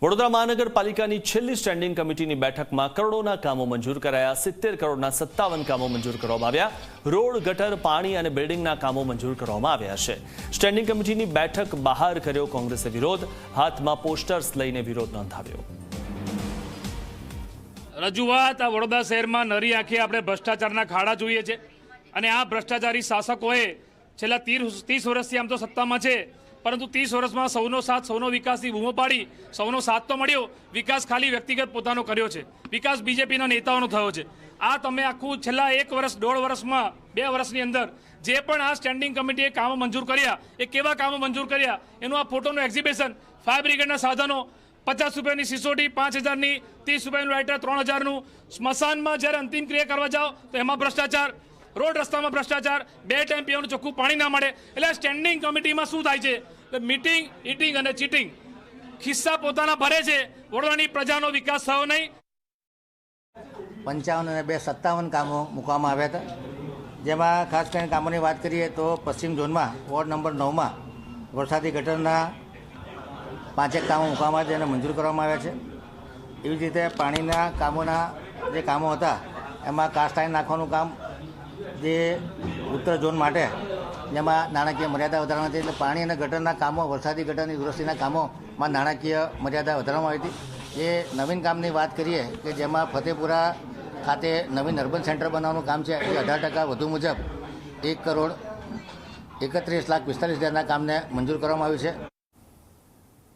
વડોદરા મહાનગરપાલિકાની છેલ્લી સ્ટેન્ડિંગ કમિટીની બેઠકમાં કરોડોના કામો મંજૂર કરાયા। 70 કરોડના 57 કામો મંજૂર કરવામાં આવ્યા। રોડ, ગટર, પાણી અને બિલ્ડિંગના કામો મંજૂર કરવામાં આવ્યા છે। સ્ટેન્ડિંગ કમિટીની બેઠક બહાર કર્યો કોંગ્રેસે વિરોધ, હાથમાં પોસ્ટર્સ લઈને વિરોધ નોંધાવ્યો। રજૂઆત આ વડોદરા શહેરમાં નરી આંખે આપણે ભ્રષ્ટાચારના ખાડા જોઈએ છે અને આ ભ્રષ્ટાચારી શાસકોએ છેલ્લા 30 વર્ષથી આમ તો સત્તામાં છે, પરંતુ 30 વર્ષમાં સૌનો સાથ સૌનો વિકાસની બૂમો પાડી સૌનો સાથ તો મળ્યો, વિકાસ ખાલી વ્યક્તિગત પોતાનો કર્યો છે, વિકાસ બીજેપીના નેતાઓનો થયો છે। આ તમે આખું છેલ્લા 1 વર્ષ 1.5 વર્ષમાં 2 વર્ષની અંદર જે પણ આ સ્ટેન્ડિંગ કમિટીએ કામો મંજૂર કર્યા એ કેવા કામો મંજૂર કર્યા એનું આ ફોટોનું એક્ઝિબિશન, ફાયર બ્રિગેડના સાધનો, 50 રૂપિયાની સિસોટી, 5000ની, 30 રૂપિયાનું લાઇટર, 3000નું, સ્મશાનમાં જ્યારે અંતિમ ક્રિયા કરવા જાઓ તો એમાં ભ્રષ્ટાચાર, રોડ રસ્તામાં ભ્રષ્ટાચાર, 2 ટાઈમ પીવાનું ચોખ્ખું પાણી ના મળે। એટલે સ્ટેન્ડિંગ કમિટીમાં શું થાય છે? મીટિંગ, ઈટિંગ અને ચીટિંગ, ખિસ્સા પોતાના ભરે છે, વડોદરાની પ્રજાનો વિકાસ થયો નહીં। 55 અને 57 કામો મૂકવામાં આવ્યા હતા, જેમાં ખાસ કરીને કામોની વાત કરીએ તો પશ્ચિમ ઝોનમાં વોર્ડ નંબર 9માં વરસાદી ગટરના 5 કામો મૂકવામાં આવ્યા, જેને મંજૂર કરવામાં આવ્યા છે। એવી જ રીતે પાણીના કામોના જે કામો હતા એમાં કાસ્ટ આયર્ન નાખવાનું કામ જે ઉત્તર ઝોન માટે જેમાં નાણાકીય મર્યાદા વધારવામાં હતી, એટલે પાણી અને ગટરના કામો, વરસાદી ગટરની દુરસ્તીના કામોમાં નાણાકીય મર્યાદા વધારવામાં આવી હતી। એ નવીન કામની વાત કરીએ કે જેમાં ફતેપુરા ખાતે નવીન અર્બન સેન્ટર બનાવવાનું કામ છે, એ 18% વધુ મુજબ 1,31,45,00,000 કામને મંજૂર કરવામાં આવ્યું છે।